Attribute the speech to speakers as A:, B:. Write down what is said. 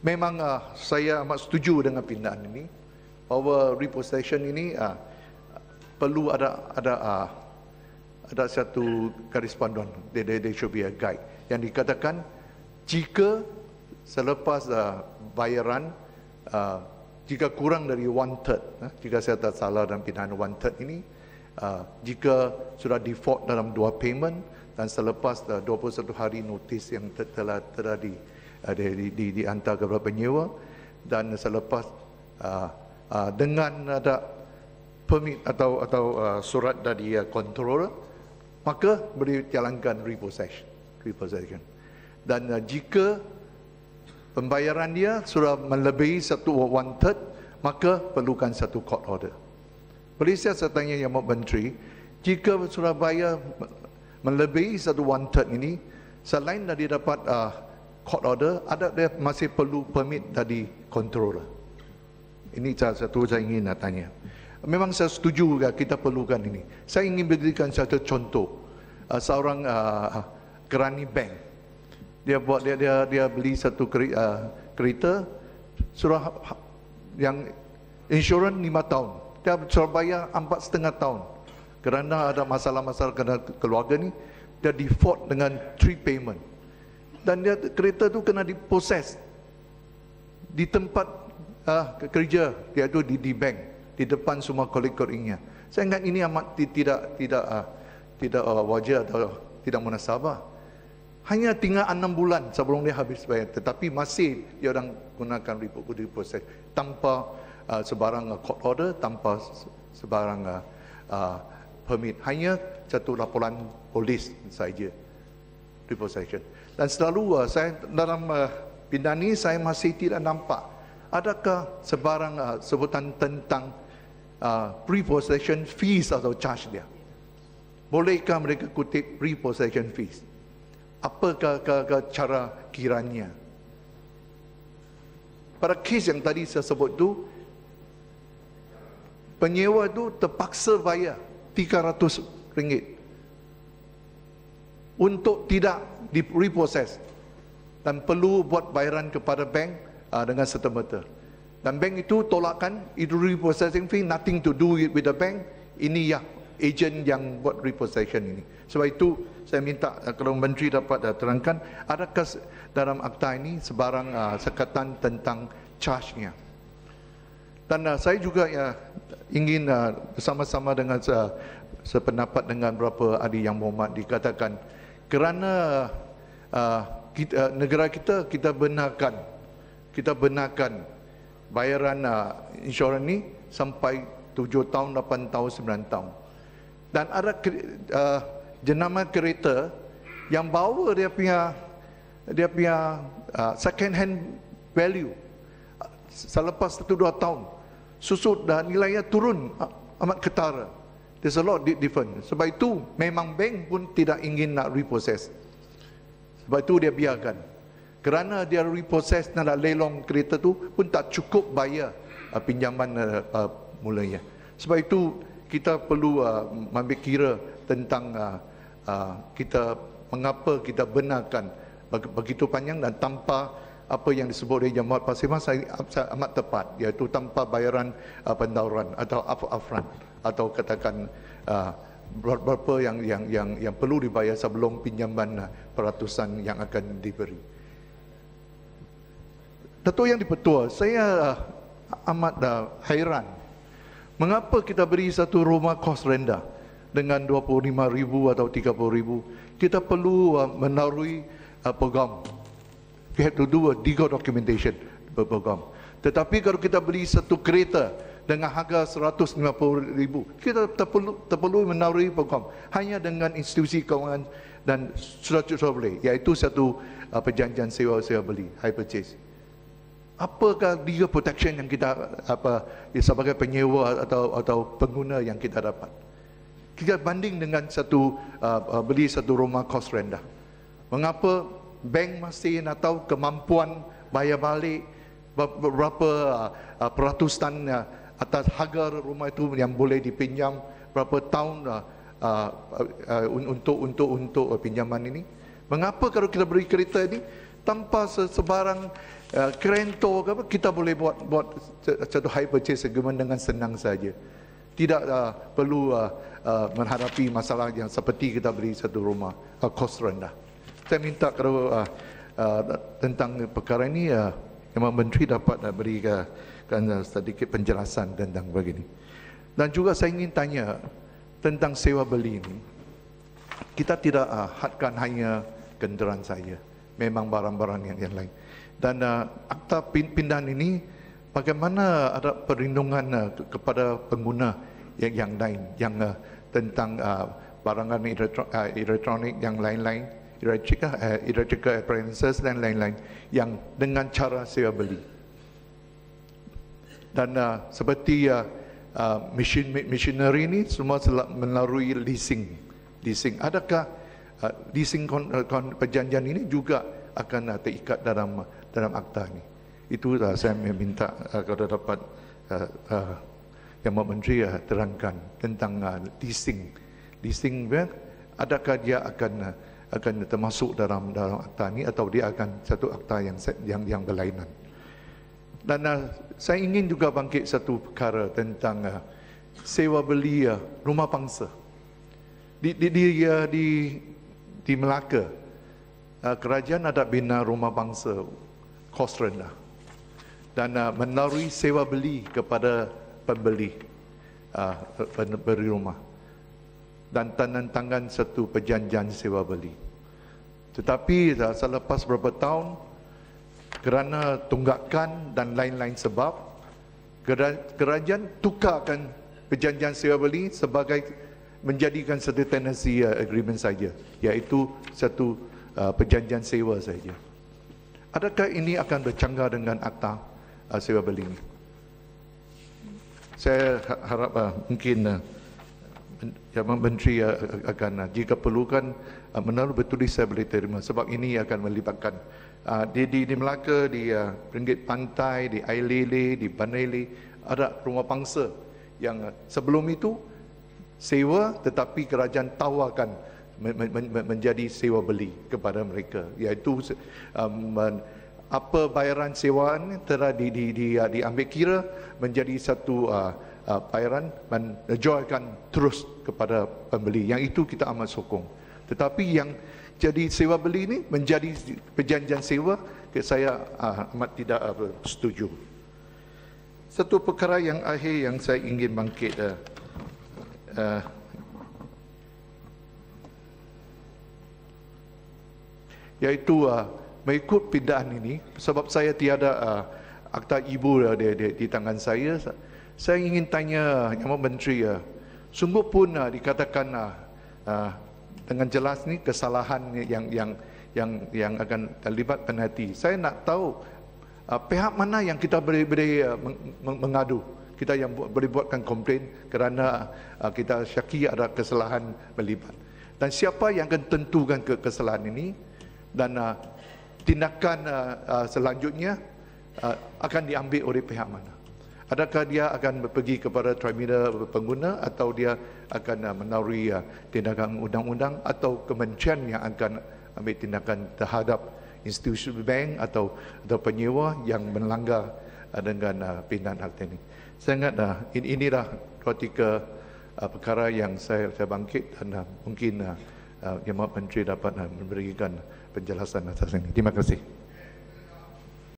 A: memang saya amat setuju dengan pindahan ini, bahawa repossession ini perlu ada satu garis panduan. There should be a guide yang dikatakan jika selepas bayaran, jika kurang dari 1/3, jika saya tak salah dalam pindahan 1/3 ini, jika sudah default dalam 2 payment dan selepas 21 hari notis yang telah dihantar kepada penyewa, dan selepas dengan ada permit atau surat dari controller, maka boleh jalankan repossession. Dan jika pembayaran dia sudah melebihi 1/3, maka perlukan satu court order. Boleh saya tanya Yang Amat Menteri, jika sudah bayar melebihi 1/3 ini, selain dari dapat court order, ada dia masih perlu permit dari controller? Ini satu saya ingin nak tanya. Memang saya setuju juga kita perlukan ini. Saya ingin berikan satu contoh. Seorang kerani bank, dia beli satu kereta, surah yang insurans 5 tahun. Dia suruh bayar 4,5 tahun. Kerana ada masalah-masalah keluarga ni, dia default dengan 3 payment. Dan kereta tu kena diproses di tempat kerja, iaitu di bank, di depan semua kolik-koliknya. Saya ingat ini amat tidak wajar atau tidak munasabah. Hanya tinggal 6 bulan sebelum dia habis bayar, tetapi masih dia orang gunakan repossess tanpa sebarang court order, tanpa sebarang permit. Hanya satu laporan polis saja, repossession. Dan selalu saya dalam pindahan ini saya masih tidak nampak adakah sebarang sebutan tentang repossession fees atau charge dia. Bolehkah mereka kutip repossession fees? Apakah cara kiranya? Pada kes yang tadi saya sebut tu, penyewa tu terpaksa bayar RM300 untuk tidak di repossess, dan perlu buat bayaran kepada bank dengan serta-merta. Dan bank itu tolakkan, itu repossessing fee, nothing to do with the bank. Ini ya agent yang buat repossession ini. Sebab itu saya minta kalau Menteri dapat terangkan, adakah dalam akta ini sebarang sekatan tentang charge-nya. Dan saya juga ingin bersama-sama dengan sependapat dengan beberapa ahli yang berhormat, dikatakan kerana negara kita benarkan bayaran insurans ni sampai 7 tahun, 8 tahun, 9 tahun. Dan ada jenama kereta yang bawa dia punya second hand value selepas 1-2 tahun susut dan nilainya turun amat ketara. There's a lot different. Sebab itu memang bank pun tidak ingin nak repossess. Sebab itu dia biarkan. Kerana dia repossess nak lelong kereta tu pun tak cukup bayar pinjaman mulanya. Sebab itu kita perlu ambil kira tentang mengapa kita benarkan begitu panjang dan tanpa apa yang disebut oleh Jemaat Pasir Mas amat tepat, iaitu tanpa bayaran pendauran atau upfront, atau katakan berapa yang perlu dibayar sebelum pinjaman peratusan yang akan diberi. Datuk Yang di-Pertua, saya amat hairan mengapa kita beri satu rumah kos rendah dengan 25,000 atau 30,000. Kita perlu melalui program. We have to do a legal documentation program. Tetapi kalau kita beli satu kereta dengan harga 150,000, kita terperlu melalui program hanya dengan institusi kewangan dan sudah boleh, iaitu satu perjanjian sewa beli, hire purchase. Apakah legal protection yang kita sebagai penyewa atau pengguna yang kita dapat? Kita banding dengan beli satu rumah kos rendah. Mengapa bank masih nak tahu kemampuan bayar balik berapa peratusan atas harga rumah itu yang boleh dipinjam, berapa tahun untuk pinjaman ini? Mengapa kalau kita beri kereta ini Tanpa sebarang kerento ke apa, kita boleh buat satu high purchase agreement dengan senang saja. Tidak perlu menghadapi masalah yang seperti kita beli satu rumah kos rendah. Saya minta kalau tentang perkara ini Yang Menteri dapat berikan sedikit penjelasan tentang begini. Dan juga saya ingin tanya tentang sewa beli ini. Kita tidak hadkan hanya kenderaan saja, memang barang-barang yang lain. Dan akta pindahan ini bagaimana ada perlindungan kepada pengguna yang lain, yang tentang barangan elektronik yang lain-lain, electrical appliances dan lain-lain yang dengan cara sewa beli. Dan seperti machinery ini semua melalui leasing. Adakah leasing perjanjian ini juga akan terikat dalam akta ini? Itu saya minta kalau dapat Yang Menteri terangkan tentang leasing. Adakah dia akan termasuk dalam akta ini atau dia akan satu akta yang berlainan? Dan saya ingin juga bangkit satu perkara tentang sewa beli rumah pangsa. Di Melaka, kerajaan ada bina rumah bangsa kos rendah dan melalui sewa beli kepada pembeli rumah dan tangan satu perjanjian sewa beli. Tetapi selepas beberapa tahun, kerana tunggakan dan lain-lain sebab, kerajaan tukarkan perjanjian sewa beli sebagai menjadikan satu tenancy agreement saja, iaitu satu perjanjian sewa saja. Adakah ini akan bercanggah dengan akta sewa beli ini? Saya harap mungkin Yang Menteri akan jika perlukan menaruh bertulis saya boleh terima, sebab ini akan melibatkan di Melaka, di Ringgit Pantai, di Ailele, di Banele ada rumah pangsa yang sebelum itu sewa tetapi kerajaan tawarkan menjadi sewa beli kepada mereka, iaitu apa bayaran sewaan telah diambil kira menjadi satu bayaran dan jualkan terus kepada pembeli. Yang itu kita amat sokong. Tetapi yang jadi sewa beli ini menjadi perjanjian sewa, saya amat tidak setuju. Satu perkara yang akhir yang saya ingin bangkit iaitu mengikut pindahan ini, sebab saya tiada akta ibu di tangan saya ingin tanya Yang Menteri, sungguh pun dikatakan dengan jelas ni kesalahan yang akan terlibat penalti. Saya nak tahu pihak mana yang kita boleh mengadu, kita yang boleh buatkan komplain kerana kita syaki ada kesalahan melibat, dan siapa yang akan tentukan kesalahan ini, dan tindakan selanjutnya akan diambil oleh pihak mana? Adakah dia akan pergi kepada tribunal pengguna atau dia akan menauri tindakan undang-undang, atau kementerian yang akan ambil tindakan terhadap institusi bank atau penyewa yang melanggar dengan pindahan harta ini? Saya ingat inilah dua tiga perkara yang saya bangkit, dan mungkin Yang Menteri dapat memberikan penjelasan atas ini. Terima kasih.